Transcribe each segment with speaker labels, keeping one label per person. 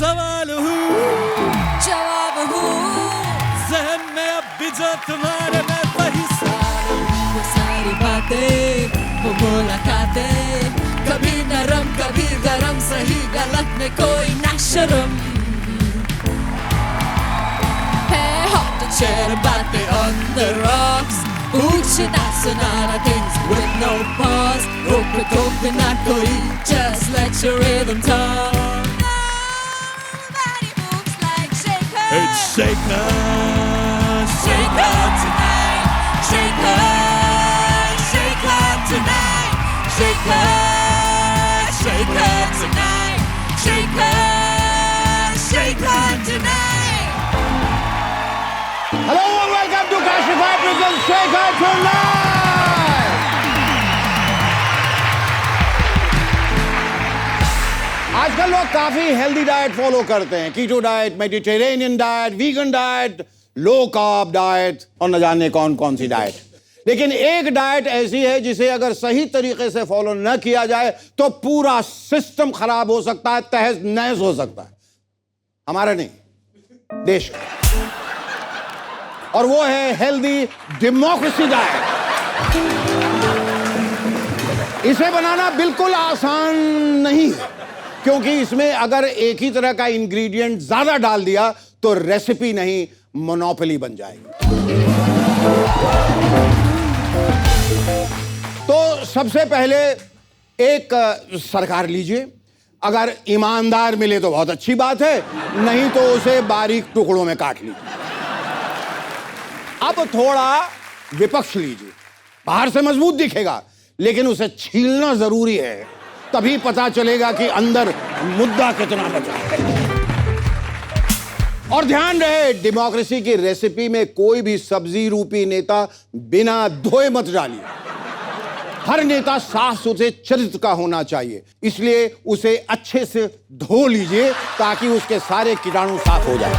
Speaker 1: सवाल हूँ,
Speaker 2: जवाब हूँ,
Speaker 1: जहन में अब भी जो तुम्हारे मैं वही साल हूँ।
Speaker 2: वो सारी बातें, वो मुलाकातें, कभी नरम कभी गरम, सही गलत में कोई ना शर्म है। Hop the chair about the on the rocks, पूछना सुनाना things with no pause, रोक टोक ना कोई, just let your rhythm talk. Nobody moves like shaker.
Speaker 1: It's shaker,
Speaker 2: Shaker tonight, shaker, shaker tonight, shaker, shaker tonight, shaker, shaker tonight.
Speaker 3: Hello and welcome to Kashified presents Shaker Tonight. आजकल लोग काफी healthy diet follow करते हैं, keto diet, Mediterranean diet, vegan diet, low carb diet और न जाने कौन कौन सी डाइट। लेकिन एक डाइट ऐसी है जिसे अगर सही तरीके से फॉलो न किया जाए तो पूरा सिस्टम खराब हो सकता है, तहस नहस हो सकता है। हमारा नहीं, देश का। और वो है हेल्दी डेमोक्रेसी डाइट। इसे बनाना बिल्कुल आसान नहीं है, क्योंकि इसमें अगर एक ही तरह का इंग्रेडिएंट ज्यादा डाल दिया तो रेसिपी नहीं, मोनोपोली बन जाएगी। तो सबसे पहले एक सरकार लीजिए, अगर ईमानदार मिले तो बहुत अच्छी बात है, नहीं तो उसे बारीक टुकड़ों में काट लीजिए। अब थोड़ा विपक्ष लीजिए, बाहर से मजबूत दिखेगा लेकिन उसे छीलना जरूरी है, तभी पता चलेगा कि अंदर मुद्दा कितना बचा है। और ध्यान रहे, डेमोक्रेसी की रेसिपी में कोई भी सब्जी रूपी नेता बिना धोए मत डालिए। हर नेता साफ सुथरे चरित्र का होना चाहिए, इसलिए उसे अच्छे से धो लीजिए ताकि उसके सारे कीटाणु साफ हो जाए।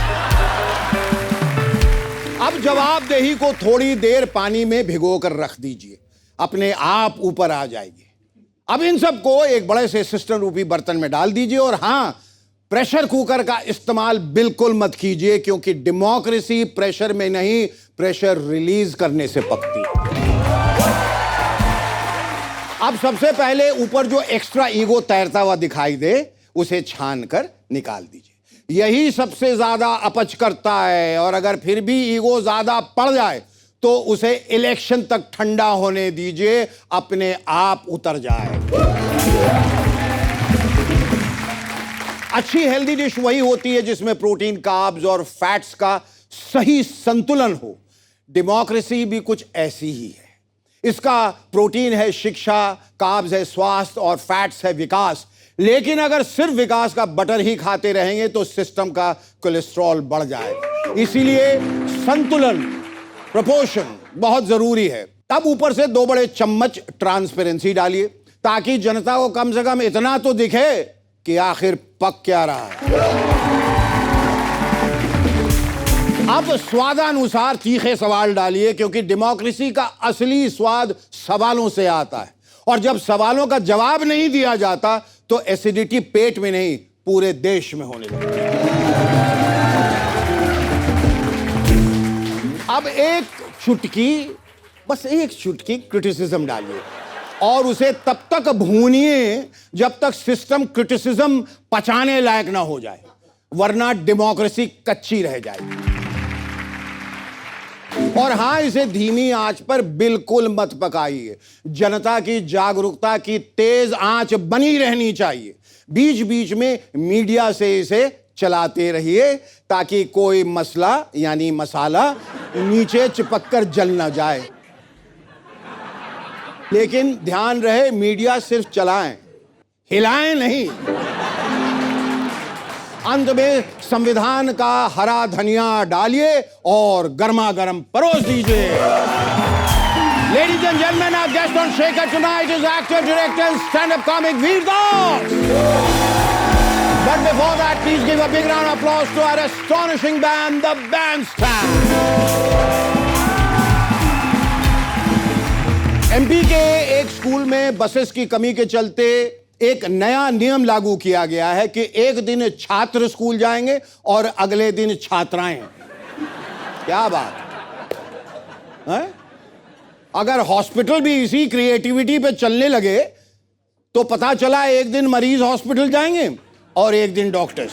Speaker 3: अब जवाबदेही को थोड़ी देर पानी में भिगोकर रख दीजिए, अपने आप ऊपर आ जाएगी। अब इन सबको एक बड़े से सिस्टम रूपी बर्तन में डाल दीजिए। और हां, प्रेशर कुकर का इस्तेमाल बिल्कुल मत कीजिए, क्योंकि डेमोक्रेसी प्रेशर में नहीं, प्रेशर रिलीज करने से पकती है। अब सबसे पहले ऊपर जो एक्स्ट्रा ईगो तैरता हुआ दिखाई दे उसे छान कर निकाल दीजिए। यही सबसे ज्यादा अपच करता है, और अगर फिर भी ईगो ज्यादा पड़ जाए तो उसे इलेक्शन तक ठंडा होने दीजिए, अपने आप उतर जाए। अच्छी हेल्दी डिश वही होती है जिसमें प्रोटीन, कार्ब्स और फैट्स का सही संतुलन हो। डेमोक्रेसी भी कुछ ऐसी ही है। इसका प्रोटीन है शिक्षा, कार्ब्स है स्वास्थ्य और फैट्स है विकास। लेकिन अगर सिर्फ विकास का बटर ही खाते रहेंगे तो सिस्टम का कोलेस्ट्रॉल बढ़ जाएगा। इसीलिए संतुलन, प्रोपोर्शन बहुत जरूरी है। तब ऊपर से 2 बड़े चम्मच ट्रांसपेरेंसी डालिए, ताकि जनता को कम से कम इतना तो दिखे कि आखिर पक क्या रहा है। अब स्वादानुसार तीखे सवाल डालिए, क्योंकि डेमोक्रेसी का असली स्वाद सवालों से आता है, और जब सवालों का जवाब नहीं दिया जाता तो एसिडिटी पेट में नहीं, पूरे देश में होने लगती है। अब एक चुटकी, बस एक चुटकी क्रिटिसिज्म डालिए, और उसे तब तक भूनिए जब तक सिस्टम क्रिटिसिज्म पचाने लायक ना हो जाए, वरना डेमोक्रेसी कच्ची रह जाएगी। और हां, इसे धीमी आंच पर बिल्कुल मत पकाइए। जनता की जागरूकता की तेज आंच बनी रहनी चाहिए। बीच बीच में मीडिया से इसे चलाते रहिए, ताकि कोई मसला यानी मसाला नीचे चिपककर जल ना जाए। लेकिन ध्यान रहे, मीडिया सिर्फ चलाएं, हिलाएं नहीं। अंत में संविधान का हरा धनिया डालिए और गर्मा गर्म परोस दीजिए। Ladies and gentlemen, our guest on Shaker tonight is actor, director and stand-up comic Veer Das. But before that, please give a big round of applause to our astonishing band, the Bandstand. MP के एक school में buses की कमी के चलते एक नया नियम लागू किया गया है कि एक दिन छात्र स्कूल जाएंगे और अगले दिन छात्राएं। क्या बात है? अगर हॉस्पिटल भी इसी क्रिएटिविटी पे चलने लगे तो पता चला एक दिन मरीज हॉस्पिटल जाएंगे और एक दिन डॉक्टर्स।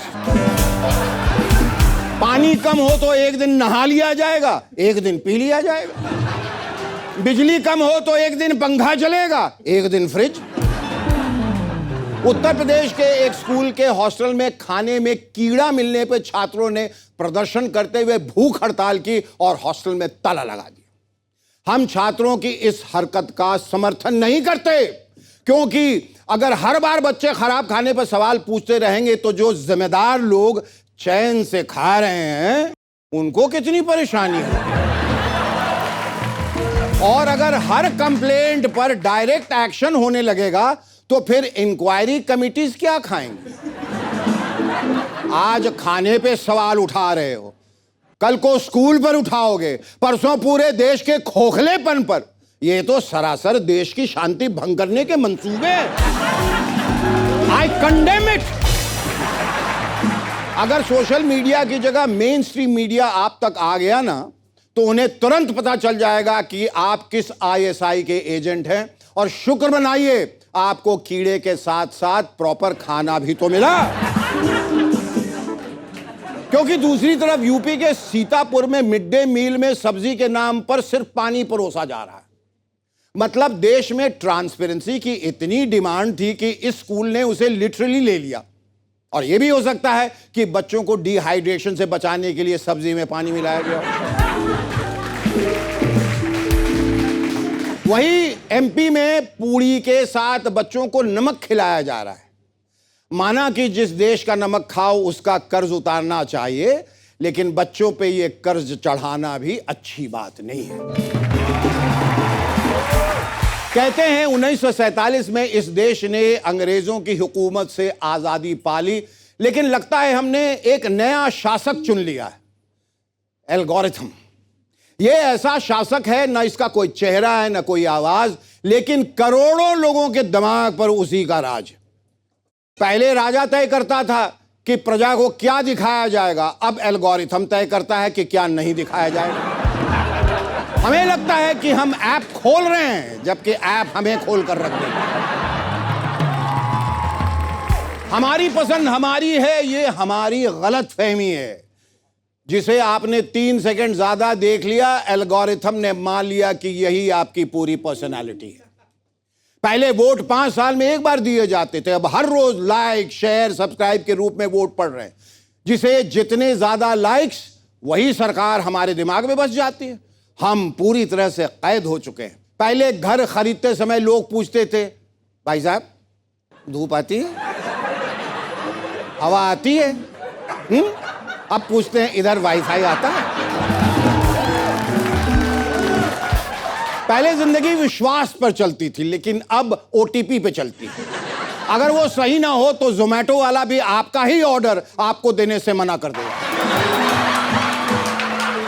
Speaker 3: पानी कम हो तो एक दिन नहा लिया जाएगा, एक दिन पी लिया जाएगा। बिजली कम हो तो एक दिन पंखा चलेगा, एक दिन फ्रिज। उत्तर प्रदेश के एक स्कूल के हॉस्टल में खाने में कीड़ा मिलने पर छात्रों ने प्रदर्शन करते हुए भूख हड़ताल की और हॉस्टल में ताला लगा दिया। हम छात्रों की इस हरकत का समर्थन नहीं करते, क्योंकि अगर हर बार बच्चे खराब खाने पर सवाल पूछते रहेंगे तो जो जिम्मेदार लोग चैन से खा रहे हैं उनको कितनी परेशानी है। और अगर हर कंप्लेंट पर डायरेक्ट एक्शन होने लगेगा तो फिर इंक्वायरी कमिटीज क्या खाएंगे। आज खाने पे सवाल उठा रहे हो, कल को स्कूल पर उठाओगे, परसों पूरे देश के खोखलेपन पर। ये तो सरासर देश की शांति भंग करने के मंसूबे हैं। आई कंडेम इट। अगर सोशल मीडिया की जगह मेन स्ट्रीम मीडिया आप तक आ गया ना तो उन्हें तुरंत पता चल जाएगा कि आप किस आईएसआई के एजेंट हैं। और शुक्र मनाइए आपको कीड़े के साथ साथ प्रॉपर खाना भी तो मिला। क्योंकि दूसरी तरफ यूपी के सीतापुर में मिड डे मील में सब्जी के नाम पर सिर्फ पानी परोसा जा रहा है। मतलब देश में ट्रांसपेरेंसी की इतनी डिमांड थी कि इस स्कूल ने उसे लिटरली ले लिया। और यह भी हो सकता है कि बच्चों को डिहाइड्रेशन से बचाने के लिए सब्जी में पानी मिलाया गया। वही एमपी में पूड़ी के साथ बच्चों को नमक खिलाया जा रहा है। माना कि जिस देश का नमक खाओ उसका कर्ज उतारना चाहिए, लेकिन बच्चों पे ये कर्ज चढ़ाना भी अच्छी बात नहीं है। कहते हैं 1947 में इस देश ने अंग्रेजों की हुकूमत से आजादी पाली, लेकिन लगता है हमने एक नया शासक चुन लिया है, एल्गोरिथम। ये ऐसा शासक है, ना इसका कोई चेहरा है ना कोई आवाज, लेकिन करोड़ों लोगों के दिमाग पर उसी का राज। पहले राजा तय करता था कि प्रजा को क्या दिखाया जाएगा, अब एल्गोरिथम तय करता है कि क्या नहीं दिखाया जाएगा। हमें लगता है कि हम ऐप खोल रहे हैं, जबकि ऐप हमें खोल कर रख देगा। हमारी पसंद हमारी है, ये हमारी गलत फहमी है। जिसे आपने 3 सेकंड ज्यादा देख लिया, एल्गोरिथम ने मान लिया कि यही आपकी पूरी पर्सनालिटी है। पहले वोट 5 साल में एक बार दिए जाते थे, अब हर रोज लाइक शेयर सब्सक्राइब के रूप में वोट पड़ रहे हैं। जिसे जितने ज्यादा लाइक्स वही सरकार हमारे दिमाग में बस जाती है। हम पूरी तरह से कैद हो चुके हैं। पहले घर खरीदते समय लोग पूछते थे, भाई साहब धूप आती है, हवा आती है? अब पूछते हैं इधर वाईफाई आता है? पहले जिंदगी विश्वास पर चलती थी, लेकिन अब ओटीपी पे चलती है। अगर वो सही ना हो तो जोमेटो वाला भी आपका ही ऑर्डर आपको देने से मना कर देगा।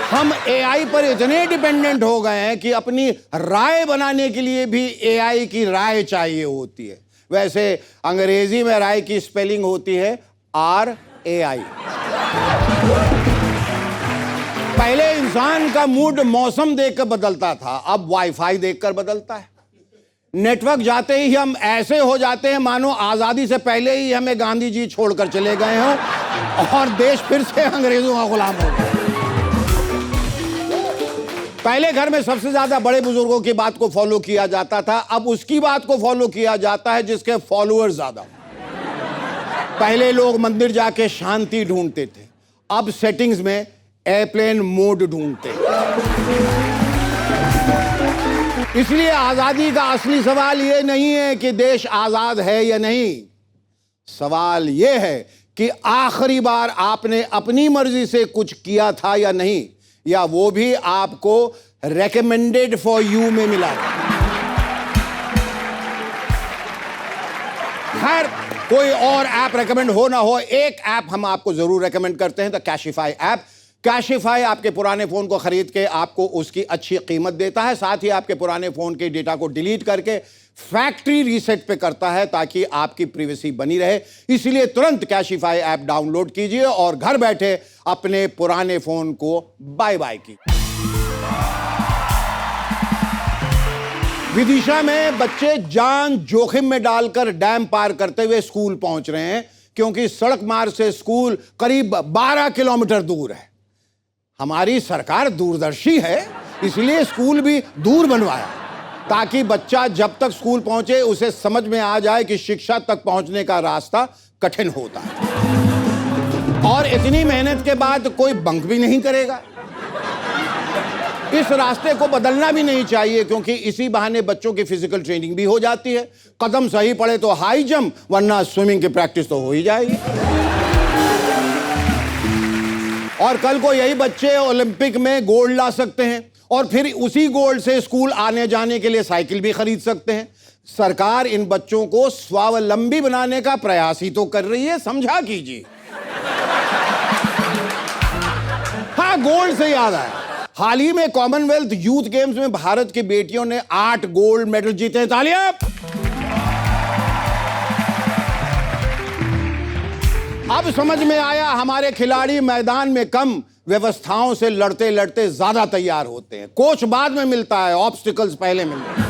Speaker 3: हम एआई पर इतने डिपेंडेंट हो गए हैं कि अपनी राय बनाने के लिए भी एआई की राय चाहिए होती है। वैसे अंग्रेजी में राय की स्पेलिंग होती है RAI। पहले इंसान का मूड मौसम देखकर बदलता था, अब वाईफाई देखकर बदलता है। नेटवर्क जाते ही हम ऐसे हो जाते हैं मानो आजादी से पहले ही हमें गांधी जी छोड़कर चले गए हों और देश फिर से अंग्रेजों का गुलाम हो गया। पहले घर में सबसे ज्यादा बड़े बुजुर्गों की बात को फॉलो किया जाता था, अब उसकी बात को फॉलो किया जाता है जिसके फॉलोअर्स ज्यादा। पहले लोग मंदिर जाके शांति ढूंढते थे, अब सेटिंग्स में एयरप्लेन मोड ढूंढते। इसलिए आजादी का असली सवाल यह नहीं है कि देश आजाद है या नहीं, सवाल यह है कि आखिरी बार आपने अपनी मर्जी से कुछ किया था या नहीं, या वो भी आपको रेकमेंडेड फॉर यू में मिला। खैर कोई और ऐप रेकमेंड हो ना हो, एक ऐप हम आपको जरूर रेकमेंड करते हैं, द कैशिफाई ऐप। कैशिफाई आपके पुराने फोन को खरीद के आपको उसकी अच्छी कीमत देता है, साथ ही आपके पुराने फोन के डेटा को डिलीट करके फैक्ट्री रीसेट पे करता है ताकि आपकी प्राइवेसी बनी रहे। इसलिए तुरंत कैशिफाई ऐप डाउनलोड कीजिए और घर बैठे अपने पुराने फोन को बाय बाय कीजिए। विदिशा में बच्चे जान जोखिम में डालकर डैम पार करते हुए स्कूल पहुंच रहे हैं क्योंकि सड़क मार्ग से स्कूल करीब 12 किलोमीटर दूर है। हमारी सरकार दूरदर्शी है, इसलिए स्कूल भी दूर बनवाया ताकि बच्चा जब तक स्कूल पहुंचे उसे समझ में आ जाए कि शिक्षा तक पहुंचने का रास्ता कठिन होता है और इतनी मेहनत के बाद कोई बंक भी नहीं करेगा। इस रास्ते को बदलना भी नहीं चाहिए क्योंकि इसी बहाने बच्चों की फिजिकल ट्रेनिंग भी हो जाती है। कदम सही पड़े तो हाई जंप, वरना स्विमिंग की प्रैक्टिस तो हो ही जाएगी। और कल को यही बच्चे ओलंपिक में गोल्ड ला सकते हैं और फिर उसी गोल्ड से स्कूल आने जाने के लिए साइकिल भी खरीद सकते हैं। सरकार इन बच्चों को स्वावलंबी बनाने का प्रयास ही तो कर रही है, समझा कीजिए। हाँ, गोल्ड से याद आया, हाल ही में कॉमनवेल्थ यूथ गेम्स में भारत की बेटियों ने 8 गोल्ड मेडल जीते। तालियां। अब समझ में आया हमारे खिलाड़ी मैदान में कम व्यवस्थाओं से लड़ते लड़ते ज्यादा तैयार होते हैं। कोच बाद में मिलता है, ऑब्स्टिकल्स पहले मिलते हैं।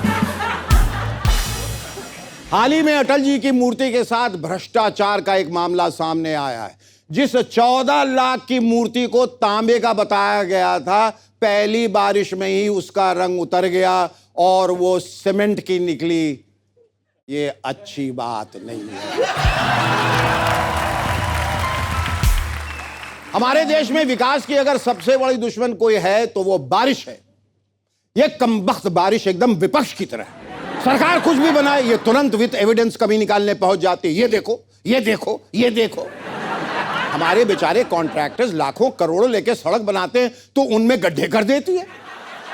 Speaker 3: हाल ही में अटल जी की मूर्ति के साथ भ्रष्टाचार का एक मामला सामने आया है। जिस 14 लाख की मूर्ति को तांबे का बताया गया था, पहली बारिश में ही उसका रंग उतर गया और वो सीमेंट की निकली। ये अच्छी बात नहीं है। हमारे देश में विकास की अगर सबसे बड़ी दुश्मन कोई है तो वो बारिश है। ये कमबख्त बारिश एकदम विपक्ष की तरह है। सरकार कुछ भी बनाए, ये तुरंत विद एविडेंस कभी निकालने पहुंच जाती है। ये देखो, ये देखो, ये देखो। हमारे बेचारे कॉन्ट्रैक्टर्स लाखों करोड़ों लेके सड़क बनाते हैं तो उनमें गड्ढे कर देती है,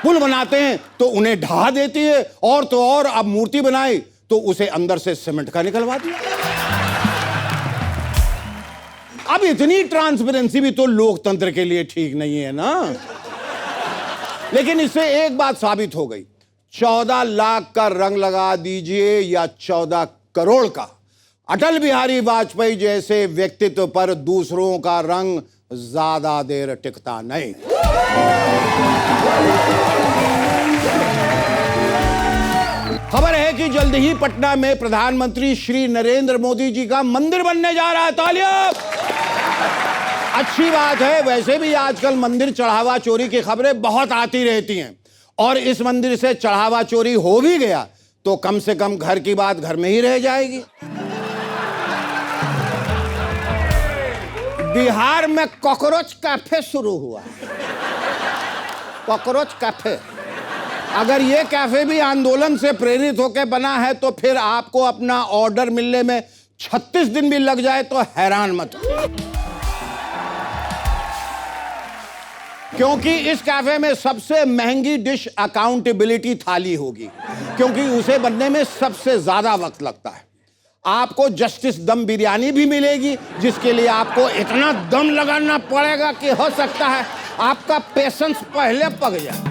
Speaker 3: पुल बनाते हैं तो उन्हें ढहा देती है, और तो और अब मूर्ति बनाई तो उसे अंदर से सीमेंट का निकलवा दिया। अब इतनी ट्रांसपेरेंसी भी तो लोकतंत्र के लिए ठीक नहीं है ना। लेकिन इससे एक बात साबित हो गई, 14 लाख का रंग लगा दीजिए या 14 करोड़ का, अटल बिहारी वाजपेयी जैसे व्यक्तित्व पर दूसरों का रंग ज्यादा देर टिकता नहीं। खबर है कि जल्द ही पटना में प्रधानमंत्री श्री नरेंद्र मोदी जी का मंदिर बनने जा रहा है। तालियां। अच्छी बात है। वैसे भी आजकल मंदिर चढ़ावा चोरी की खबरें बहुत आती रहती हैं और इस मंदिर से चढ़ावा चोरी हो भी गया तो कम से कम घर की बात घर में ही रह जाएगी। बिहार में कॉकरोच कैफे शुरू हुआ। कॉकरोच कैफे, अगर ये कैफे भी आंदोलन से प्रेरित होकर बना है तो फिर आपको अपना ऑर्डर मिलने में 36 दिन भी लग जाए तो हैरान मत हो, क्योंकि इस कैफे में सबसे महंगी डिश अकाउंटेबिलिटी थाली होगी, क्योंकि उसे बनने में सबसे ज्यादा वक्त लगता है। आपको जस्टिस दम बिरयानी भी मिलेगी, जिसके लिए आपको इतना दम लगाना पड़ेगा कि हो सकता है आपका पेशेंस पहले पक जाए।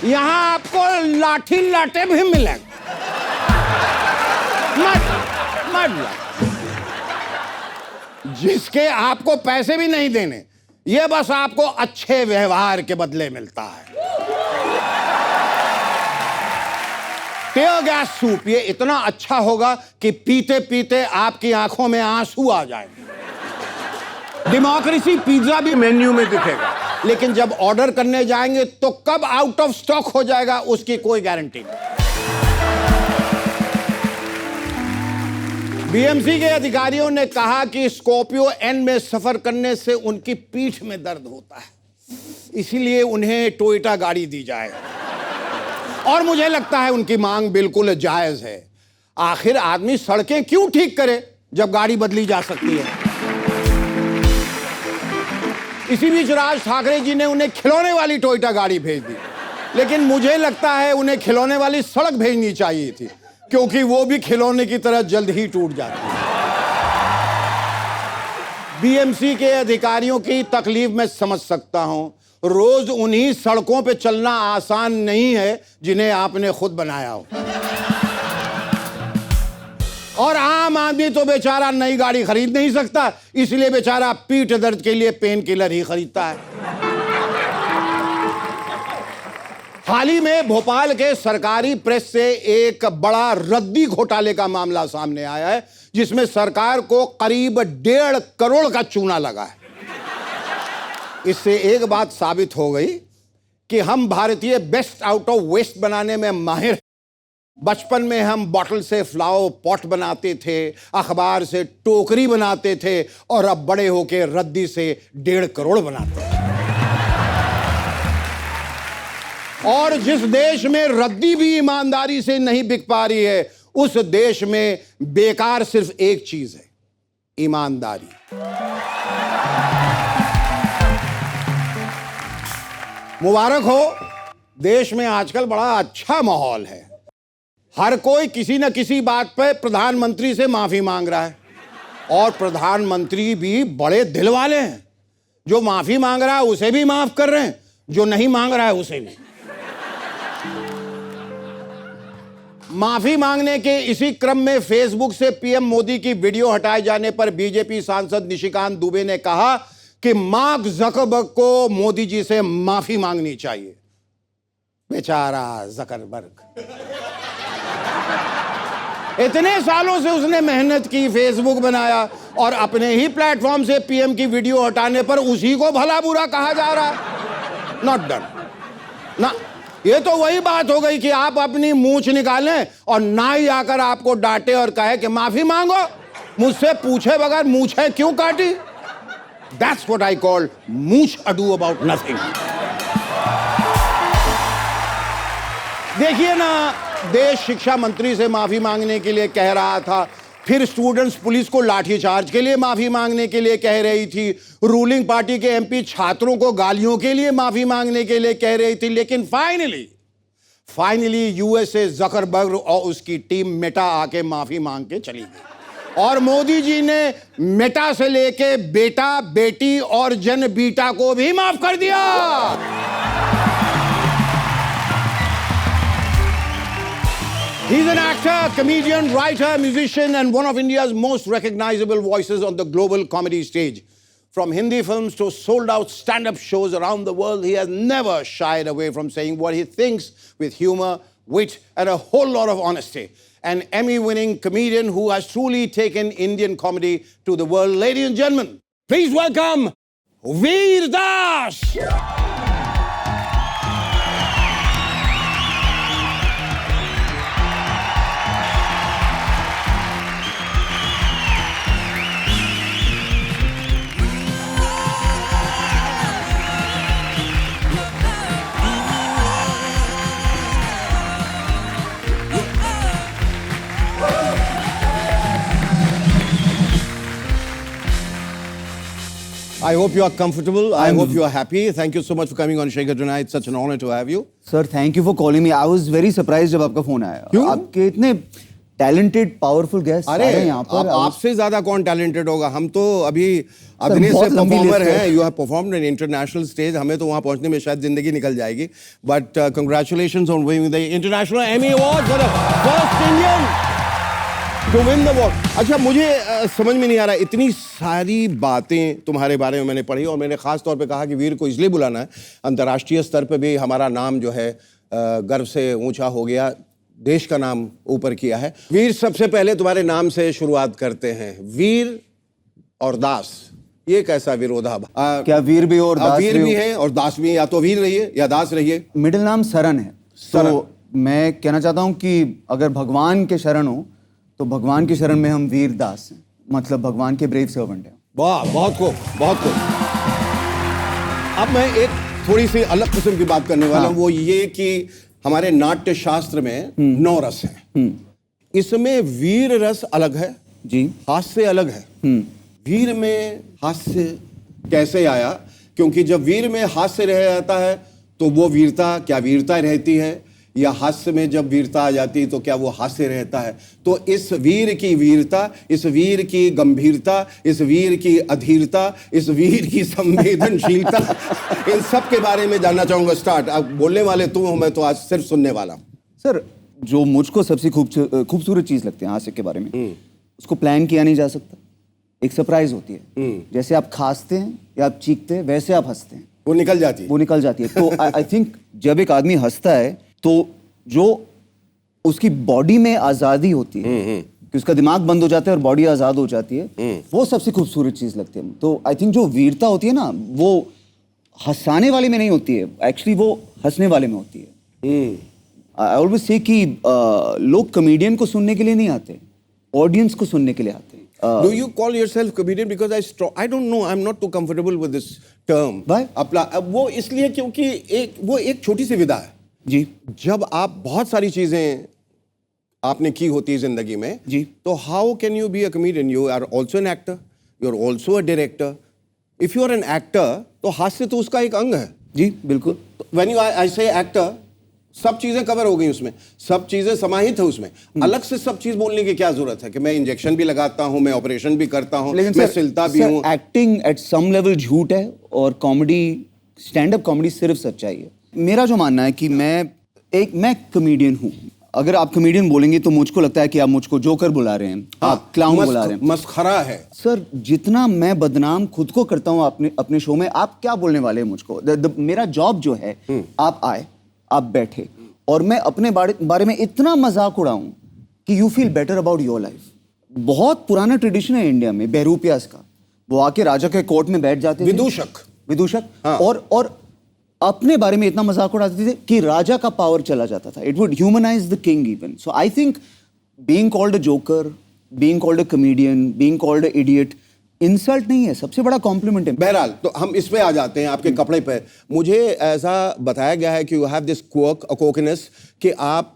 Speaker 3: यहां आपको लाठी लाटे भी मिलेंगे। जिसके आपको पैसे भी नहीं देने, यह बस आपको अच्छे व्यवहार के बदले मिलता है। टियर गैस सूप ये इतना अच्छा होगा कि पीते पीते आपकी आंखों में आंसू आ जाएंगे। डेमोक्रेसी पिज्जा भी मेन्यू में दिखेगा, लेकिन जब ऑर्डर करने जाएंगे तो कब आउट ऑफ स्टॉक हो जाएगा उसकी कोई गारंटी नहीं। बीएमसी के अधिकारियों ने कहा कि स्कॉर्पियो एन में सफर करने से उनकी पीठ में दर्द होता है, इसीलिए उन्हें टोयोटा गाड़ी दी जाए। और मुझे लगता है उनकी मांग बिल्कुल जायज है। आखिर आदमी सड़कें क्यों ठीक करे जब गाड़ी बदली जा सकती है। इसी बीच राज ठाकरे जी ने उन्हें खिलौने वाली टोयोटा गाड़ी भेज दी, लेकिन मुझे लगता है उन्हें खिलौने वाली सड़क भेजनी चाहिए थी, क्योंकि वो भी खिलौने की तरह जल्द ही टूट जाती है। बीएमसी के अधिकारियों की तकलीफ मैं समझ सकता हूं। रोज उन्हीं सड़कों पे चलना आसान नहीं है जिन्हें आपने खुद बनाया हो। और आम आदमी तो बेचारा नई गाड़ी खरीद नहीं सकता, इसलिए बेचारा पीठ दर्द के लिए पेन किलर ही खरीदता है। हाल ही में भोपाल के सरकारी प्रेस से एक बड़ा रद्दी घोटाले का मामला सामने आया है, जिसमें सरकार को करीब 1.5 करोड़ का चूना लगा है। इससे एक बात साबित हो गई कि हम भारतीय बेस्ट आउट ऑफ वेस्ट बनाने में माहिर हैं। बचपन में हम बॉटल से फ्लावर पॉट बनाते थे, अखबार से टोकरी बनाते थे, और अब बड़े होके रद्दी से 1.5 करोड़ बनाते हैं। और जिस देश में रद्दी भी ईमानदारी से नहीं बिक पा रही है, उस देश में बेकार सिर्फ एक चीज है, ईमानदारी। मुबारक हो, देश में आजकल बड़ा अच्छा माहौल है। हर कोई किसी न किसी बात पे प्रधानमंत्री से माफी मांग रहा है, और प्रधानमंत्री भी बड़े दिल वाले हैं। जो माफी मांग रहा है उसे भी माफ कर रहे हैं, जो नहीं मांग रहा है उसे भी। माफी मांगने के इसी क्रम में फेसबुक से पीएम मोदी की वीडियो हटाए जाने पर बीजेपी सांसद निशिकांत दुबे ने कहा कि मार्क जकरबर्ग को मोदी जी से माफी मांगनी चाहिए। बेचारा जकरबर्ग, इतने सालों से उसने मेहनत की, फेसबुक बनाया, और अपने ही प्लेटफॉर्म से पीएम की वीडियो हटाने पर उसी को भला बुरा कहा जा रहा है। नॉट डन ना। ये तो वही बात हो गई कि आप अपनी मूंछ निकालें और ना ही आकर आपको डांटे और कहे कि माफी मांगो, मुझसे पूछे बगैर मूंछें क्यों काटी। दैट्स व्हाट आई कॉल मूंछ अडू अबाउट नथिंग। देखिए ना, देश शिक्षा मंत्री से माफी मांगने के लिए कह रहा था, फिर स्टूडेंट्स पुलिस को लाठीचार्ज के लिए माफी मांगने के लिए कह रही थी, रूलिंग पार्टी के एमपी छात्रों को गालियों के लिए माफी मांगने के लिए कह रही थी, लेकिन फाइनली यूएसए जकरबर्ग और उसकी टीम मेटा आके माफी मांग के चली गई, और मोदी जी ने मेटा से लेके बेटा, बेटी और जन बीटा को भी माफ कर दिया। He's an actor, comedian, writer, musician, and one of India's most recognizable voices on the global comedy stage. From Hindi films to sold-out stand-up shows around the world, he has never shied away from saying what he thinks with humor, wit, and a whole lot of honesty. An Emmy-winning comedian who has truly taken Indian comedy to the world. Ladies and gentlemen, please welcome Veer Das! I hope you are comfortable. I hope you are happy. Thank you so much for coming on Shaker tonight. It's such an honor to have you.
Speaker 4: Sir, thank you for calling me. I was very surprised जब आपका phone आया।
Speaker 3: क्यों?
Speaker 4: आपके इतने talented, powerful guests
Speaker 3: अरे
Speaker 4: आए हैं यहाँ पर।
Speaker 3: आपसे ज्यादा कौन टैलेंटेड होगा? हम तो अभी अभिनय से परफॉर्मर हैं। You have performed in international stage. हमें तो वहाँ पहुँचने में शायद जिंदगी निकल जाएगी। But congratulations on winning the international Emmy award for the first Indian to win the award. अच्छा, मुझे समझ में नहीं आ रहा, इतनी सारी बातें तुम्हारे बारे में मैंने पढ़ी, और मैंने खास तौर पे कहा कि वीर को इसलिए बुलाना है, अंतर्राष्ट्रीय स्तर पे भी हमारा नाम जो है गर्व से ऊंचा हो गया, देश का नाम ऊपर किया है। वीर, सबसे पहले तुम्हारे नाम से शुरुआत करते हैं। वीर और दास, ये कैसा विरोधाभास?
Speaker 4: क्या वीर भी और दास
Speaker 3: वीर भी है और दास भी है? या तो वीर रहिए या दास रहिए।
Speaker 4: मिडिल नाम सरन है। तो मैं कहना चाहता हूँ कि अगर भगवान के शरण हो तो भगवान की शरण में हम वीर दास हैं, मतलब भगवान के ब्रेव सर्वेंट हैं।
Speaker 3: वाह, बहुत खूब, बहुत खूब। अब मैं एक थोड़ी सी अलग किस्म की बात करने वाला हूँ। वो ये कि हमारे नाट्य शास्त्र में 9 रस हैं। इसमें वीर रस अलग है
Speaker 4: जी,
Speaker 3: हास्य अलग है। वीर में हास्य कैसे आया? क्योंकि जब वीर में हास्य रह जाता है तो वो वीरता क्या वीरता रहती है, या हास्य में जब वीरता आ जाती है तो क्या वो हास्य रहता है? तो इस वीर की वीरता, इस वीर की गंभीरता, इस वीर की अधीरता, इस वीर की संवेदनशीलता, इन सब के बारे में जानना चाहूंगा। स्टार्ट। अब बोलने वाले तुम हो, मैं तो आज सिर्फ सुनने वाला हूं।
Speaker 4: सर, जो मुझको सबसे खूबसूरत चीज लगती है हास्य के बारे में, उसको प्लान किया नहीं जा सकता, एक सरप्राइज होती है। जैसे आप खांसते हैं या आप चीखते हैं, वैसे आप हंसते हैं,
Speaker 3: वो निकल जाती है।
Speaker 4: वो निकल जाती है। तो आई थिंक जब एक आदमी हंसता है तो जो उसकी बॉडी में आजादी होती है कि उसका दिमाग बंद हो जाता है और बॉडी आजाद हो जाती है, वो सबसे खूबसूरत चीज लगती है। तो आई थिंक जो वीरता होती है ना, वो हंसाने वाले में नहीं होती है, एक्चुअली वो हंसने वाले में होती है। आई ऑलवेज से कि लोग कॉमेडियन को सुनने के लिए नहीं आते, ऑडियंस को सुनने के लिए आते हैं।
Speaker 3: Do you call yourself comedian? Because I don't know, I'm not too comfortable with this term.
Speaker 4: Why?
Speaker 3: वो इसलिए क्योंकि वो एक छोटी सी विधा है
Speaker 4: जी।
Speaker 3: जब आप बहुत सारी चीजें आपने की होती है जिंदगी में
Speaker 4: जी,
Speaker 3: तो how can you be a comedian? You are also an actor, you are also a director. If you are an actor तो हास्य तो उसका एक अंग है।
Speaker 4: जी बिल्कुल।
Speaker 3: व्हेन यू आई से एक्टर, सब चीजें कवर हो गई उसमें, सब चीजें समाहित है उसमें। अलग से सब चीज बोलने की क्या जरूरत है कि मैं इंजेक्शन भी लगाता हूं, मैं ऑपरेशन भी करता हूं, मैं सिलता भी हूं।
Speaker 4: एक्टिंग एट सम लेवल झूठ है और कॉमेडी, स्टैंड अप कॉमेडी सिर्फ सच्चाई है। मेरा जो मानना है कि मैं कॉमेडियन हूँ। अगर आप कॉमेडियन बोलेंगे तो मुझको लगता है कि आप मुझको जोकर बुला रहे हैं, आप क्लाउन बुला रहे हैं,
Speaker 3: मस्खरा है।
Speaker 4: सर, जितना मैं बदनाम खुद को करता हूँ अपने शो में, आप क्या बोलने वाले हैं मुझको? मेरा जॉब जो है, आप आए, आप बैठे और मैं अपने बारे में इतना मजाक उड़ाऊं कि you feel better about your life. बहुत पुराना ट्रेडिशन है इंडिया में बहरूपियास का। वो आके राजा के कोर्ट में बैठ जाते थे, विदूषक,
Speaker 3: हाँ।
Speaker 4: और अपने बारे में इतना मजाक उड़ाते थे कि राजा का पावर चला जाता था। It would humanise the king even. So I think being called a joker, being called a comedian, being called a idiot insult नहीं है, सबसे बड़ा कॉम्प्लीमेंट है।
Speaker 3: बहरहाल, तो हम इस पे आ जाते हैं, आपके कपड़े पे। मुझे ऐसा बताया गया है कि यू हैव दिस क्वर्क, अ कोकिनेस, कि आप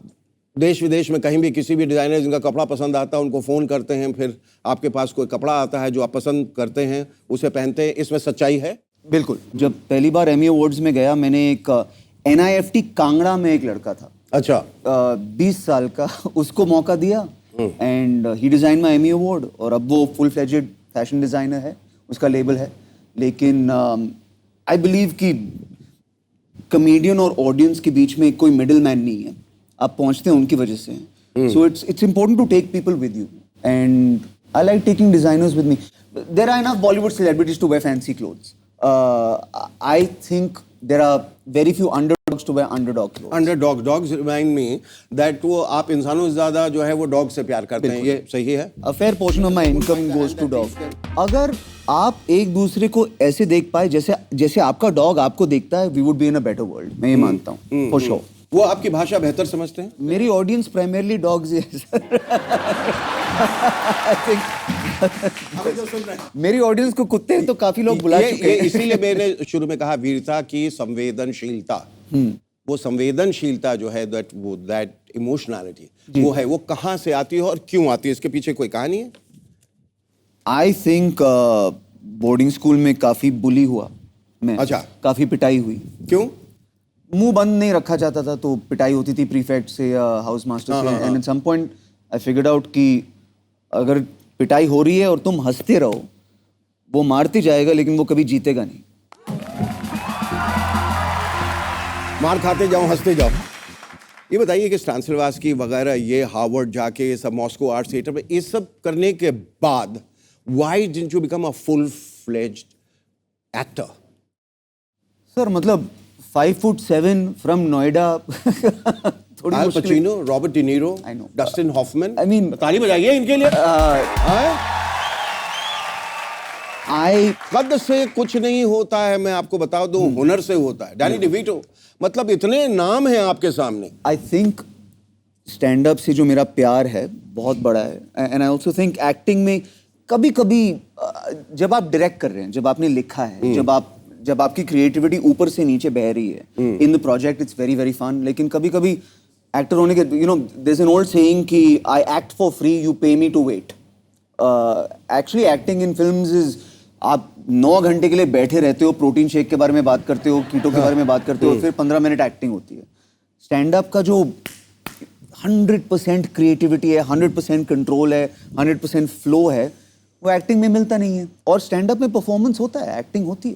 Speaker 3: देश विदेश में कहीं भी किसी भी डिजाइनर जिनका कपड़ा पसंद आता है उनको फ़ोन करते हैं, फिर आपके पास कोई कपड़ा आता है जो आप पसंद करते हैं, उसे पहनते हैं। इसमें सच्चाई है?
Speaker 4: बिल्कुल। जब पहली बार एमी अवार्ड्स में गया, मैंने एक NIFT कांगड़ा में एक लड़का था,
Speaker 3: अच्छा,
Speaker 4: 20 साल का, उसको मौका दिया and he design my Emmy award. और अब वो फुल फ्लेजेड फैशन डिजाइनर है, उसका लेबल है। लेकिन आई बिलीव कि कॉमेडियन और ऑडियंस के बीच में कोई मिडिल मैन नहीं है, आप पहुंचते हैं उनकी वजह से। So it's important to take people with you and I like taking designers with me. There are enough Bollywood celebrities to wear fancy clothes. I think there are very few underdogs to wear underdog clothes.
Speaker 3: Underdog, dogs remind me that वो आप इंसानों से ज्यादा जो है वो dog से प्यार करते हैं, ये सही है?
Speaker 4: A fair portion of my income goes to dog. अगर आप एक दूसरे को ऐसे देख पाए जैसे आपका डॉग आपको देखता है, we would be in a better world. मैं ये मानता हूँ, for sure.
Speaker 3: वो आपकी भाषा बेहतर समझते हैं?
Speaker 4: मेरी ऑडियंस प्राइमरली डॉग्स है सर। मेरी ऑडियंस को कुत्ते तो काफी लोग बुला चुके हैं।
Speaker 3: इसीलिए मैंने शुरू में कहा वीरता की संवेदनशीलता। वो संवेदनशीलता जो है, दैट इमोशनैलिटी, वो है, वो कहाँ से आती है और क्यों आती है? इसके पीछे कोई कहानी है?
Speaker 4: आई थिंक बोर्डिंग स्कूल में काफी बुली हुआ मैं।
Speaker 3: अच्छा।
Speaker 4: काफी पिटाई हुई।
Speaker 3: क्यों?
Speaker 4: मुंह बंद नहीं रखा जाता था तो पिटाई होती थी प्रीफेक्ट से या हाउस मास्टर से। And at some point I figured out कि अगर पिटाई हो रही है और तुम हंसते रहो, वो मारते जाएगा लेकिन वो कभी जीतेगा नहीं।
Speaker 3: मार खाते जाओ, हंसते जाओ। ये बताइए कि स्टानिस्लवास्की वगैरह, ये हार्वर्ड जाके, ये सब मॉस्को आर्ट थिएटर में, ये सब करने के बाद why didn't you become a full fledged actor?
Speaker 4: Sir, मतलब 5'7" फ्रॉम नोएडा। थोड़ी
Speaker 3: अल
Speaker 4: मुश्किल।
Speaker 3: Pacino, Robert De Niro,
Speaker 4: I know.
Speaker 3: Dustin Hoffman.
Speaker 4: I mean-
Speaker 3: ताली बजाइए इनके लिए। कद से कुछ नहीं होता है, मैं आपको बता दूं, हुनर से होता है। डैनी डिवीटो, मतलब इतने नाम हैं आपके सामने।
Speaker 4: आई थिंक स्टैंड अप से जो मेरा प्यार है बहुत बड़ा है। And I also think acting में कभी कभी जब आप डायरेक्ट कर रहे हैं, जब आपने लिखा है, जब आपकी क्रिएटिविटी ऊपर से नीचे बह रही है in the project, it's very very fun. लेकिन कभी कभी एक्टर होने के, you know, there is an old saying कि I act for free, you pay me to wait. Actually acting in films is, आप 9 घंटे के लिए बैठे रहते हो, प्रोटीन शेक के बारे में बात करते हो, कीटो के बारे में बात करते हो, फिर 15 मिनट एक्टिंग होती है। स्टैंड अप का जो 100% क्रिएटिविटी है, 100% कंट्रोल है, 100% फ्लो है, वो एक्टिंग में मिलता नहीं है। और स्टैंड अप में परफॉर्मेंस होता है, एक्टिंग होती है।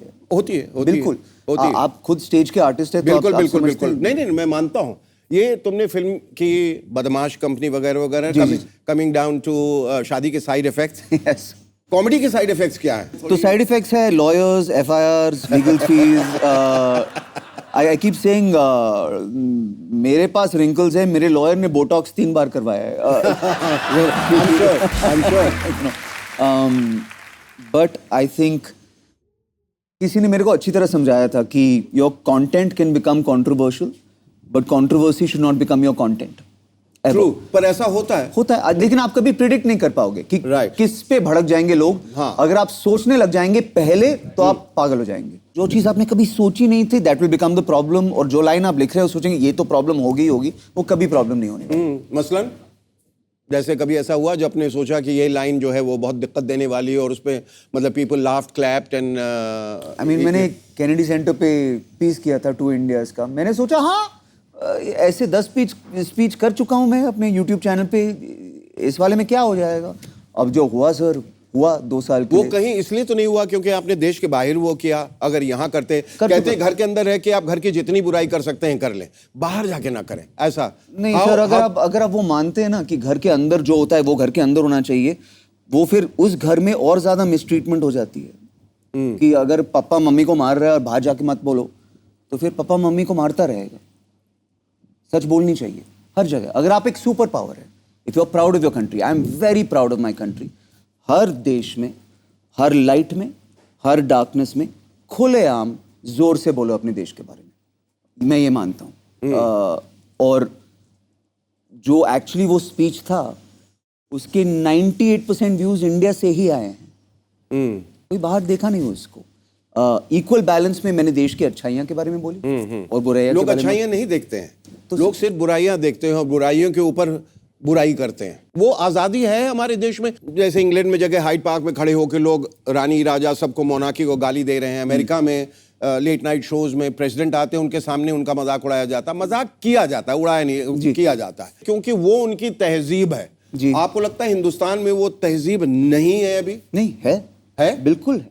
Speaker 4: बिल्कुल
Speaker 3: होती है।
Speaker 4: आप खुद स्टेज के आर्टिस्ट हैं, तो
Speaker 3: बिल्कुल
Speaker 4: आप
Speaker 3: बिल्कुल
Speaker 4: समझते
Speaker 3: बिल्कुल।
Speaker 4: हैं।
Speaker 3: नहीं मैं मानता हूँ। ये तुमने फिल्म की बदमाश कंपनी वगैरह वगैरह,
Speaker 4: जी, जी।
Speaker 3: कमिंग डाउन टू शादी के साइड इफेक्ट्स,
Speaker 4: Yes.
Speaker 3: कॉमेडी के साइड इफेक्ट्स क्या है?
Speaker 4: तो साइड इफेक्ट्स है lawyers, FIRs, legal fees. I keep saying मेरे पास रिंकल्स है, मेरे लॉयर ने बोटॉक्स 3 बार करवाया है।
Speaker 3: I'm sure.
Speaker 4: But I think किसी ने मेरे को अच्छी तरह समझाया था कि your content can become controversial, but controversy should not become your content.
Speaker 3: True, पर ऐसा होता है।
Speaker 4: लेकिन आप कभी प्रिडिक्ट नहीं कर पाओगे कि
Speaker 3: Right.
Speaker 4: किस पे भड़क जाएंगे लोग।
Speaker 3: हाँ.
Speaker 4: अगर आप सोचने लग जाएंगे पहले, तो आप पागल हो जाएंगे। जो चीज आपने कभी सोची नहीं थी, that will become the problem. और जो लाइन आप लिख रहे हो सोचेंगे ये तो प्रॉब्लम होगी ही होगी, वो कभी प्रॉब्लम नहीं होने वाली।
Speaker 3: मसलन जैसे कभी ऐसा हुआ जब आपने सोचा कि ये लाइन जो है वो बहुत दिक्कत देने वाली है, और उस पे मतलब people laughed, clapped and
Speaker 4: I mean मैंने कैनेडी सेंटर पे पीस किया था 2 इंडियाज का। मैंने सोचा हाँ ऐसे 10 स्पीच कर चुका हूँ मैं अपने यूट्यूब चैनल पे, इस वाले में क्या हो जाएगा। अब जो हुआ सर हुआ 2 साल के
Speaker 3: वो
Speaker 4: लिए।
Speaker 3: कहीं इसलिए तो नहीं हुआ क्योंकि आपने देश के बाहर वो किया। अगर यहाँ करते, कहते घर के अंदर रह के आप घर की जितनी बुराई कर सकते हैं कर लें, बाहर जाके ना करें, ऐसा
Speaker 4: नहीं सर, अगर आप वो मानते हैं ना कि घर के अंदर जो होता है वो घर के अंदर होना चाहिए, वो फिर उस घर में और ज्यादा मिसट्रीटमेंट हो जाती है। कि अगर पापा मम्मी को मार रहा है और बाहर जाके मत बोलो, तो फिर पापा मम्मी को मारता रहेगा। सच बोलनी चाहिए हर जगह। अगर आप एक सुपर पावर है, if you are proud of your country, I am very proud of my country. हर देश में, हर लाइट में, हर डार्कनेस में खुलेआम जोर से बोलो अपने देश के बारे में, मैं ये मानता हूँ। और जो एक्चुअली वो स्पीच था, उसके 98% व्यूज इंडिया से ही आए हैं। कोई बाहर देखा नहीं उसको। इक्वल बैलेंस में मैंने देश की अच्छाइयाँ के बारे में बोली और बुराइयाँ।
Speaker 3: लोग अच्छाइयाँ नहीं देखते हैं, तो लोग सिर्फ बुराइयां देखते हैं और बुराइयों के ऊपर बुराई करते हैं। वो आज़ादी है हमारे देश में। जैसे इंग्लैंड में जगह हाइड पार्क में खड़े होकर लोग रानी राजा सबको मोनार्की को गाली दे रहे हैं। अमेरिका में लेट नाइट शोज में प्रेसिडेंट आते हैं, उनके सामने उनका मजाक उड़ाया जाता है। मजाक किया जाता है, उड़ाया नहीं, किया जाता है, क्योंकि वो उनकी तहजीब है।
Speaker 4: जी।
Speaker 3: आपको लगता है हिंदुस्तान में वो तहजीब नहीं है अभी?
Speaker 4: नहीं है बिल्कुल है।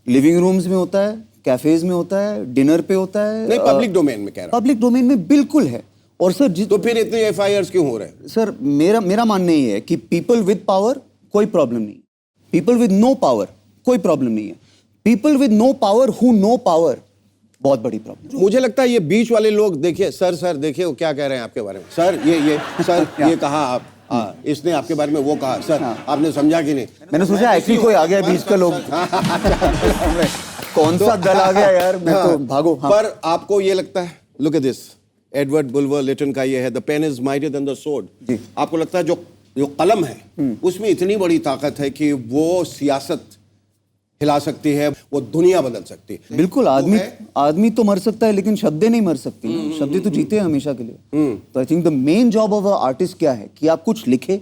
Speaker 4: लिविंग रूम्स में होता है, कैफेज में होता है, डिनर पे होता है।
Speaker 3: नहीं, पब्लिक डोमेन में कह रहा हूं।
Speaker 4: पब्लिक डोमेन में बिल्कुल है। और सर
Speaker 3: तो फिर इतने FIRs क्यों हो रहे हैं?
Speaker 4: सर मेरा मानना ये है कि पीपल विद पावर कोई प्रॉब्लम नहीं, पीपल विद नो पावर कोई प्रॉब्लम नहीं है। People with no power who know power, बहुत बड़ी प्रॉब्लम।
Speaker 3: मुझे लगता है ये बीच वाले लोग, देखिए सर देखिए वो क्या कह रहे हैं आपके बारे में। सर ये सर ये कहा आप, इसने आपके बारे में वो कहा। सर आपने समझा कि नहीं?
Speaker 4: मैंने सोचा एक्चुअली कोई आ गया बीच का लोग। कौन सा दल आ गया यार, मैं तो भागो।
Speaker 3: पर आपको ये लगता है, look at this, Edward Bulwer Lytton का ये है, the pen is mightier than the sword. आपको लगता है जो कलम है उसमें इतनी बड़ी ताकत है कि वो सियासत हिला सकती है, वो दुनिया बदल सकती है?
Speaker 4: बिल्कुल। आदमी तो मर सकता है, लेकिन शब्दें नहीं मर सकती। शब्दें तो जीते हैं हमेशा के लिए। तो I think the main job of a artist क्या है कि आप कुछ लिखे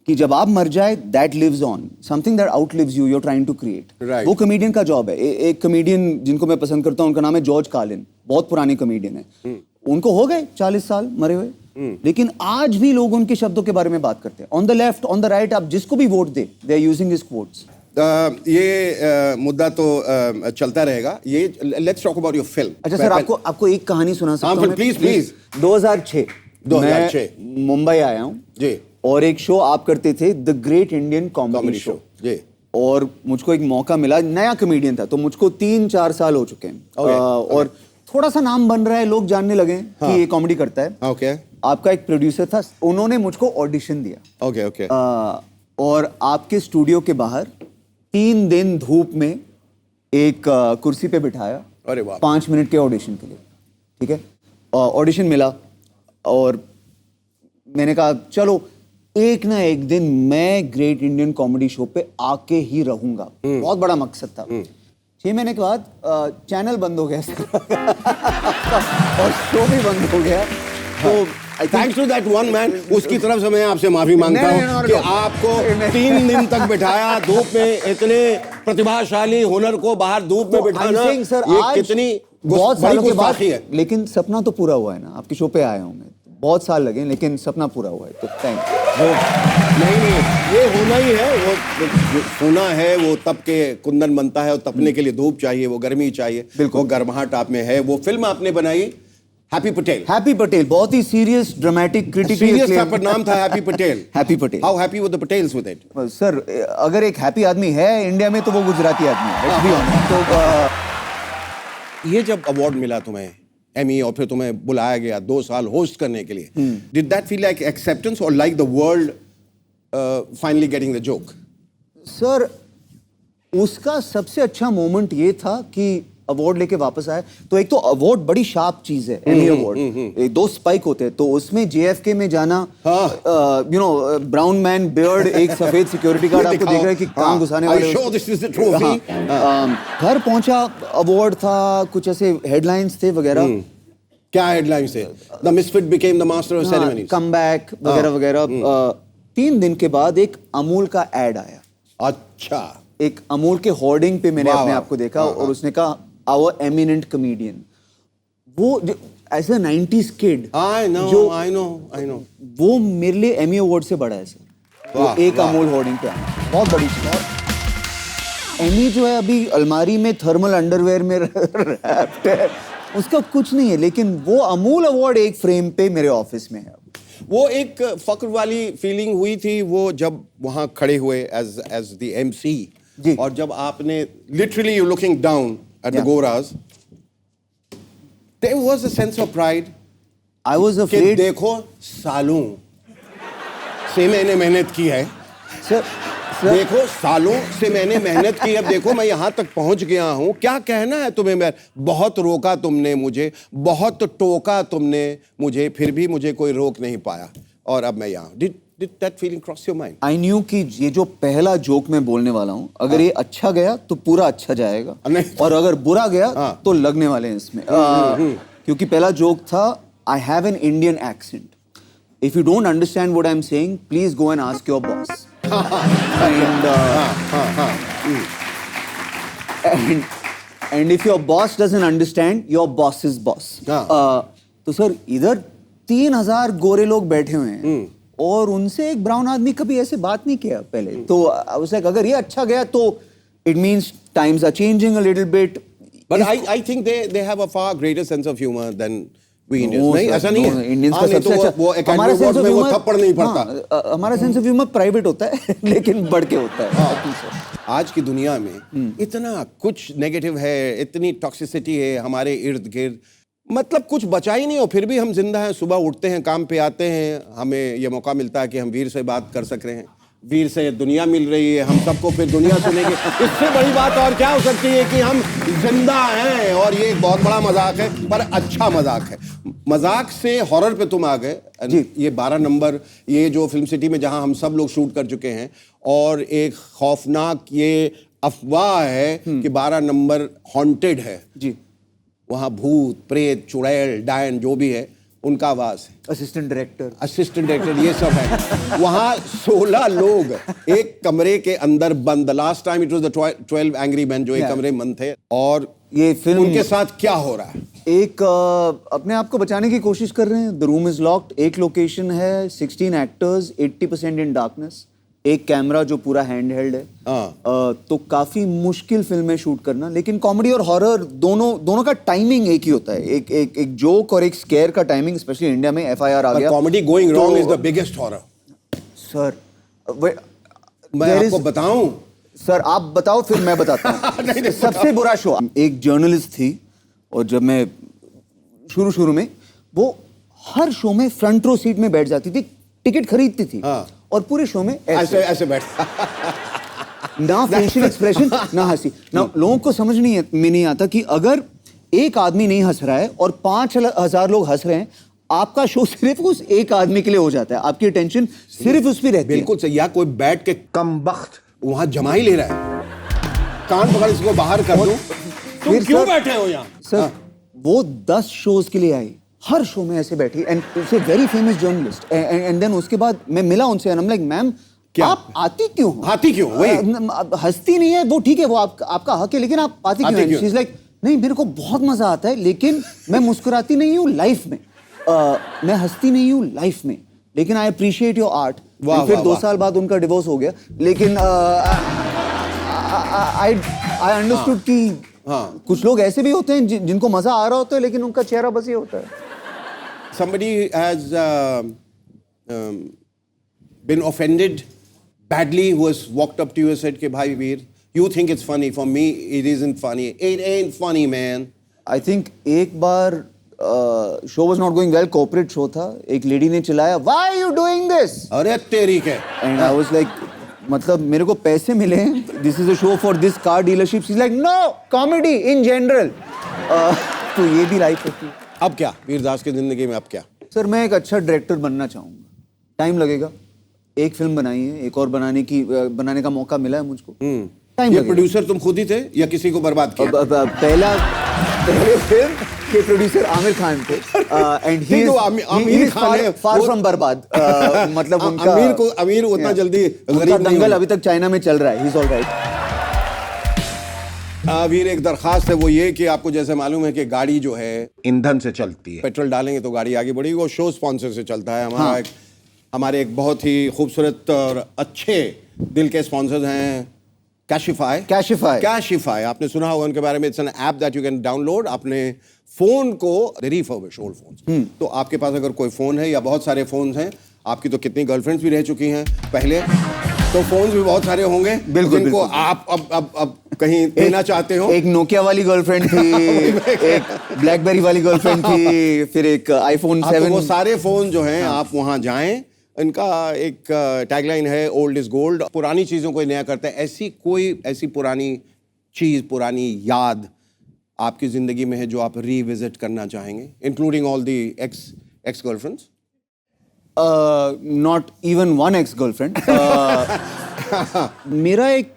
Speaker 4: कि जब आप मर जाए, that lives on, something that outlives you, you are trying to create. वो कमेडियन का जॉब है। एक कमेडियन जिनको मैं पसंद करता हूँ, उनका नाम है जॉर्ज कार्लिन, बहुत पुराने कमेडियन है। उनको हो गए 40 साल मरे हुए, लेकिन आज भी लोग उनके शब्दों के बारे में बात करते हैं। On the left, on the right, आप जिसको भी वोट दे, they are using his quotes.
Speaker 3: ये मुद्दा तो चलता रहेगा। ये let's talk about your film.
Speaker 4: अच्छा सर, आपको एक कहानी सुना सकता हूं?
Speaker 3: प्लीज।
Speaker 4: 2006 मैं मुंबई आया हूँ जी, और एक शो आप करते थे, the great Indian comedy show जी। और मुझको एक मौका मिला, नया कमेडियन था, तो मुझको 3-4 साल हो चुके हैं। और थोड़ा सा नाम बन रहा है, लोग जानने लगे कि ये कॉमेडी करता है। आपका एक प्रोड्यूसर था, उन्होंने मुझको ऑडिशन दिया। और आपके स्टूडियो के बाहर 3 दिन धूप में एक कुर्सी पे बिठाया।
Speaker 3: अरे वाह।
Speaker 4: 5 मिनट के ऑडिशन के लिए, ठीक है। ऑडिशन मिला और मैंने कहा चलो एक ना एक दिन मैं ग्रेट इंडियन कॉमेडी शो पे आके ही रहूंगा। बहुत बड़ा मकसद था। 6 महीने के बाद चैनल बंद हो गया और शो भी बंद हो गया। तो
Speaker 3: thanks to that one man, उसकी तरफ से मैं आपसे माफी मांगता हूँ कि आपको 3 दिन तक बिठाया धूप में। इतने प्रतिभाशाली हुनर को बाहर धूप में बिठाना, ये कितनी
Speaker 4: बहुत सालों के बाद,
Speaker 3: गुस्ताखी है।
Speaker 4: लेकिन सपना तो पूरा हुआ है ना, आपके शो पे आया हूँ मैं, बहुत साल लगे लेकिन सपना पूरा हुआ है, तो थैंक यू।
Speaker 3: नहीं ये होना ही है, वो जो सोना है वो तप के कुंदन बनता है, और तपने के लिए धूप चाहिए, वो गर्मी चाहिए,
Speaker 4: बिल्कुल।
Speaker 3: वो गर्माहट आप में है। वो फिल्म आपने बनाई हैप्पी पटेल।
Speaker 4: हैप्पी पटेल बहुत ही सीरियस ड्रामेटिक क्रिटिकली
Speaker 3: सीरियस था पर नाम था happy Patel.
Speaker 4: Happy Patel.
Speaker 3: How happy were the Patels with it?
Speaker 4: Sir अगर एक हैप्पी आदमी है इंडिया में तो वो गुजराती आदमी है, let's be honest। तो
Speaker 3: ये जब अवार्ड मिला तुम्हें एमी, और फिर तुम्हें बुलाया गया 2 साल होस्ट करने के लिए, did that feel like acceptance और like the world finally getting the joke?
Speaker 4: Sir उसका सबसे अच्छा मोमेंट ये था कि अवार्ड लेके वापस आए, तो एक तो अवार्ड बड़ी शार्प चीज है, एमी अवार्ड 2 स्पाइक होते हैं, तो उसमें JFK में जाना, you know brown man beard, एक सफेद सिक्योरिटी गार्ड आपको देख रहा है कि काम घुसाने वाले, घर पहुंचा, अवार्ड था, कुछ ऐसे हेडलाइंस थे वगैरह।
Speaker 3: क्या हेडलाइंस थे? The misfit became the master of ceremonies,
Speaker 4: come back वगैरह वगैरह। 3 दिन के बाद एक अमूल का एड आया।
Speaker 3: अच्छा।
Speaker 4: एक अमूल के होर्डिंग पे मैंने
Speaker 3: वाह,
Speaker 4: अपने
Speaker 3: वाह।
Speaker 4: आप को देखा, और उसने कहा आवर एमिनेंट कॉमेडियन। वो as a 90s kid,
Speaker 3: I know
Speaker 4: वो मेरे लिए एमी अवार्ड से बड़ा है सर। वो
Speaker 3: वाह,
Speaker 4: एक
Speaker 3: वाह।
Speaker 4: अमूल होर्डिंग पे आना बहुत बड़ी चीज है। एमी जो है अभी अलमारी में थर्मल अंडरवेयर में रैप्ड है, उसका कुछ नहीं है, लेकिन वो अमूल अवार्ड एक फ्रेम पे मेरे ऑफिस में है।
Speaker 3: वो एक फक्र वाली फीलिंग हुई थी वो जब वहां खड़े हुए एज द MC,
Speaker 4: जी।
Speaker 3: और जब आपने literally you looking down at the
Speaker 4: Yeah.
Speaker 3: गोराज, there was a sense of pride
Speaker 4: I was
Speaker 3: कि
Speaker 4: अफ्रेड
Speaker 3: देखो सालों से मैंने मेहनत की है,
Speaker 4: सर।
Speaker 3: देखो सालों से मैंने मेहनत की, अब देखो मैं यहाँ तक पहुँच गया हूँ, क्या कहना है तुम्हें? मैं बहुत रोका तुमने मुझे, बहुत टोका तुमने मुझे, फिर भी मुझे कोई रोक नहीं पाया, और अब मैं यहाँ। Did that feeling cross your mind?
Speaker 4: I knew कि ये जो पहला जोक मैं बोलने वाला हूँ, अगर ये अच्छा गया तो पूरा अच्छा जाएगा,
Speaker 3: नहीं।
Speaker 4: और अगर बुरा गया
Speaker 3: हाँ।
Speaker 4: तो लगने वाले हैं इसमें। क्योंकि पहला जोक था I have an Indian accent, if you don't understand what I am saying please go and ask your boss. And if your boss doesn't understand your boss is boss. तो सर इधर 3000 गोरे लोग बैठे हुए हैं, और उनसे एक ब्राउन आदमी कभी ऐसे बात नहीं किया पहले, तो आई वाज लाइक अगर ये अच्छा गया तो it means times are changing a little bit.
Speaker 3: But I think they have a far greater sense of humor than we Indians. नहीं, ऐसा नहीं है।
Speaker 4: इंडियंस का
Speaker 3: हाँ, नहीं तो
Speaker 4: सबसे अच्छा
Speaker 3: वो Academy Awards में वो थप्पड़ नहीं पड़ता।
Speaker 4: हमारा सेंस ऑफ ह्यूमर प्राइवेट होता है लेकिन बढ़ के होता है।
Speaker 3: आज की दुनिया में इतना कुछ नेगेटिव है, इतनी टॉक्सिसिटी है हमारे इर्द गिर्द, मतलब कुछ बचा ही नहीं, हो फिर भी हम जिंदा हैं, सुबह उठते हैं, काम पे आते हैं, हमें ये मौका मिलता है कि हम वीर से बात कर सक रहे हैं, वीर से दुनिया मिल रही है, हम सबको फिर दुनिया सुनेंगे। इससे बड़ी बात और क्या हो सकती है कि हम जिंदा हैं, और ये एक बहुत बड़ा मजाक है, पर अच्छा मजाक है। मजाक से हॉरर पे तुम आ गए जी। ये 12 नंबर, ये जो फिल्म सिटी में जहां हम सब लोग शूट कर चुके हैं, और एक खौफनाक ये अफवाह है कि 12 नंबर हॉन्टेड है जी, वहां भूत प्रेत चुड़ैल डायन जो भी है उनका आवाज है। असिस्टेंट डायरेक्टर ये सब है। वहां 16 लोग एक कमरे के अंदर बंद, last time it was the 12 angry man जो एक कमरे में बंद थे, और
Speaker 4: ये फिल्म
Speaker 3: उनके साथ क्या हो रहा है?
Speaker 4: एक अपने आप को बचाने की कोशिश कर रहे हैं, द रूम इज लॉक्ड, एक लोकेशन है, 16 एक्टर्स, 80% इन डार्कनेस, एक कैमरा जो पूरा हैंड हेल्ड है। तो काफी मुश्किल फिल्में शूट करना, लेकिन कॉमेडी और हॉरर दोनों का टाइमिंग एक ही होता है, एक जोक और एक स्केयर का टाइमिंग, स्पेशली इंडिया में FIR आ गया।
Speaker 3: Comedy going wrong is the biggest horror.
Speaker 4: Sir
Speaker 3: मैं आपको बताऊं?
Speaker 4: सर आप बताओ फिर मैं बताता हूँ। सबसे बुरा शो, एक जर्नलिस्ट थी, और जब मैं शुरू में वो हर शो में फ्रंट रो सीट में बैठ जाती थी, टिकट खरीदती थी, और पूरे शो में ऐसे बैठ ना फेशियल एक्सप्रेशन ना हंसी ना। लोगों को समझ नहीं आता कि अगर एक आदमी नहीं हंस रहा है और 5000 लोग हंस रहे हैं, आपका शो सिर्फ उस एक आदमी के लिए हो जाता है, आपकी अटेंशन सिर्फ उस पर रहती है।
Speaker 3: बिल्कुल सही। या कोई बैठ के कमबख्त वहां जमा ही ले रहा है, कान पकड़ इसको बाहर कर दूं, तुम क्यों बैठे हो यहाँ?
Speaker 4: सर वो 10 शोज के लिए आई, हर शो में ऐसे बैठी, and it's a very famous journalist, and then उसके बाद मैं मिला उनसे, and I am like ma'am आप आती क्यों?
Speaker 3: वही
Speaker 4: हंसती नहीं है वो, ठीक है वो आपका हक है, लेकिन आप आती क्यों? शी इज लाइक नहीं, मेरे को बहुत मजा आता है, लेकिन मैं मुस्कुराती नहीं हूँ लाइफ में, मैं हंसती नहीं हूँ लाइफ में, लेकिन आई अप्रिशिएट योर आर्ट। फिर 2 साल बाद उनका डिवोर्स हो गया, लेकिन आई अंडरस्टूड कि कुछ लोग ऐसे भी होते हैं जिनको मजा आ रहा होता है, लेकिन उनका चेहरा बस ये होता है।
Speaker 3: Somebody has been offended badly, who has walked up to you and said कि भाई वीर, you think it's funny, for me it isn't funny, it ain't funny man.
Speaker 4: I think एक बार show was not going well, corporate show था, एक lady ने चिल्लाया, why are you doing this?
Speaker 3: अरे तेरी के।
Speaker 4: एंड आई वाज लाइक, मतलब मेरे को पैसे मिले हैं, this is a show for this car dealership. She is like, no, comedy in general. तो ये भी लाइफ होती है।
Speaker 3: अब क्या वीरदास की जिंदगी में, अब क्या?
Speaker 4: सर मैं एक अच्छा डायरेक्टर बनना चाहूँगा, टाइम लगेगा, एक फिल्म बनाई है, एक और बनाने का मौका मिला है मुझको, टाइम
Speaker 3: ये
Speaker 4: लगेगा।
Speaker 3: प्रोड्यूसर तुम खुद ही थे या किसी को बर्बाद किया?
Speaker 4: पहले फिल्म के प्रोड्यूसर आमिर खान थे, and he is far from बर्बाद। मतलब उनका
Speaker 3: अमीर उतना जल्दी
Speaker 4: उनका
Speaker 3: गरीब नहीं
Speaker 4: दंगल
Speaker 3: हुआ।
Speaker 4: अभी तक चाइना में चल रहा है, ही इज ऑलराइट।
Speaker 3: वीर एक दरखास्त है, वो ये कि आपको जैसे मालूम है कि गाड़ी जो है ईंधन से चलती है, पेट्रोल डालेंगे तो गाड़ी आगे बढ़ेगी, वो शो स्पॉन्सर से चलता है। हमारे एक बहुत ही खूबसूरत और अच्छे दिल के स्पॉन्सर्स हैं कैशिफाई। आपने सुना होगा उनके बारे में। It's an app that you can download अपने फोन को, रिफर्बिश ओल्ड फोन्स। तो आपके पास अगर कोई फोन है या बहुत सारे फोन्स हैं, आपकी तो कितनी गर्लफ्रेंड्स भी रह चुकी हैं पहले, तो फोन्स भी बहुत सारे होंगे जिनको आप अब कहीं देना चाहते हो।
Speaker 4: एक नोकिया वाली गर्लफ्रेंड थी, एक ब्लैकबेरी वाली गर्लफ्रेंड थी, फिर एक आईफोन 7।
Speaker 3: वो सारे फोन जो हैं, आप वहां जाएं। इनका एक टैगलाइन है, ओल्ड इज गोल्ड। पुरानी चीजों को नया करता है। ऐसी पुरानी चीज, पुरानी याद आपकी जिंदगी में है जो आप रीविजिट करना चाहेंगे, including all the x girlfriends?
Speaker 4: Not even one ex girlfriend. मेरा एक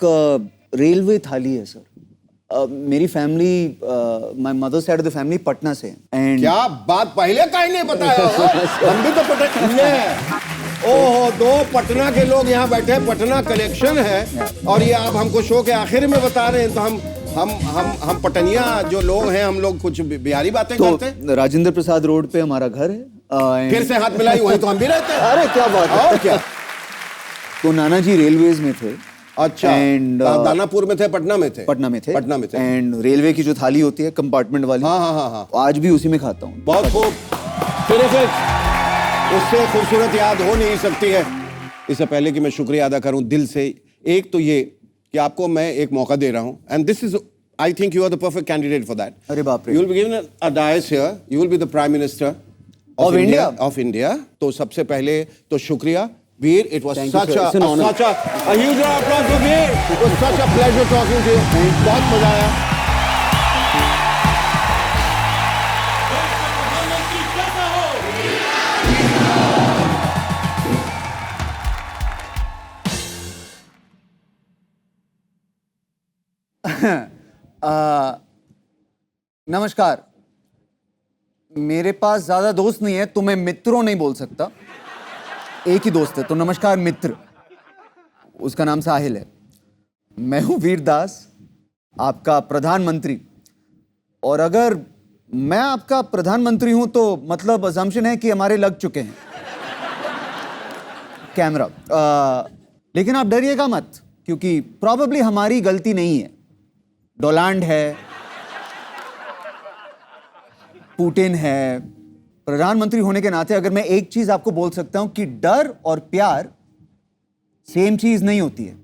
Speaker 4: रेलवे थाली है सर। मेरी family, my mother side of the family Patna से है। एंड
Speaker 3: क्या बात, पहले काहे नहीं बताया? हम भी तो पटना। ओहो, 2 पटना के लोग यहाँ बैठे हैं, पटना कलेक्शन है, और ये आप हमको शो के आखिर में बता रहे हैं। तो हम पटनिया जो लोग हैं, हम लोग कुछ बिहारी बातें करते हैं।
Speaker 4: राजेंद्र प्रसाद रोड पे हमारा घर है।
Speaker 3: फिर से हाथ मिलाई, वहीं तो हम भी रहते हैं।
Speaker 4: अरे क्या बात है।
Speaker 3: और क्या?
Speaker 4: तो नाना जी रेलवेज में थे।
Speaker 3: अच्छा।
Speaker 4: एंड
Speaker 3: दानापुर में थे, पटना में थे?
Speaker 4: पटना में थे। एंड रेलवे की जो थाली होती है कंपार्टमेंट वाली,
Speaker 3: हाँ,
Speaker 4: आज भी उसी में खाता हूँ।
Speaker 3: बहुत खूब। फिर उससे खूबसूरत याद हो नहीं सकती है। इससे पहले कि मैं शुक्रिया अदा करूं दिल से, एक तो ये कि आपको मैं एक मौका दे रहा हूं, and this is, I think you are the perfect candidate for that.
Speaker 4: अरे बाप रे।
Speaker 3: You will be given a dais here, you will be the prime minister of India. तो सबसे पहले तो शुक्रिया Veer, it was such a huge applause for Veer. It was such a pleasure talking to you. बहुत मजा आया।
Speaker 4: नमस्कार, मेरे पास ज्यादा दोस्त नहीं है, तो मैं मित्रों नहीं बोल सकता, एक ही दोस्त है, तो नमस्कार मित्र। उसका नाम साहिल है। मैं हूं वीरदास, आपका प्रधानमंत्री। और अगर मैं आपका प्रधानमंत्री हूं तो मतलब अजम्पशन है कि हमारे लग चुके हैं कैमरा। लेकिन आप डरिएगा मत, क्योंकि प्रॉबेबली हमारी गलती नहीं है। डोलांड है, पुतिन है। प्रधानमंत्री होने के नाते अगर मैं एक चीज आपको बोल सकता हूं कि डर और प्यार सेम चीज नहीं होती है,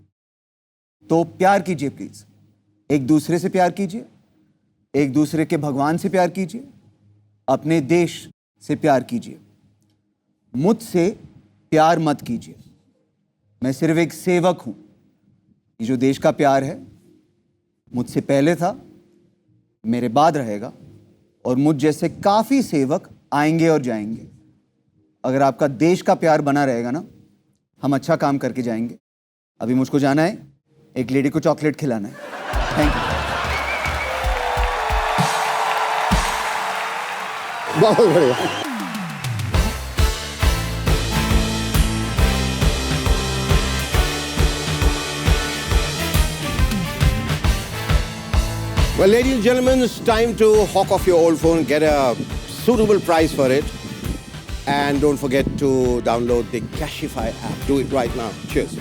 Speaker 4: तो प्यार कीजिए प्लीज। एक दूसरे से प्यार कीजिए, एक दूसरे के भगवान से प्यार कीजिए, अपने देश से प्यार कीजिए। मुझसे प्यार मत कीजिए, मैं सिर्फ एक सेवक हूं। ये जो देश का प्यार है, मुझसे पहले था, मेरे बाद रहेगा, और मुझ जैसे काफी सेवक आएंगे और जाएंगे। अगर आपका देश का प्यार बना रहेगा ना, हम अच्छा काम करके जाएंगे। अभी मुझको जाना है, एक लेडी को चॉकलेट खिलाना है। Thank you.
Speaker 3: बहुत बढ़िया। Well, ladies and gentlemen, it's time to hawk off your old phone, get a suitable price for it, and don't forget to download the Cashify app. Do it right now. Cheers.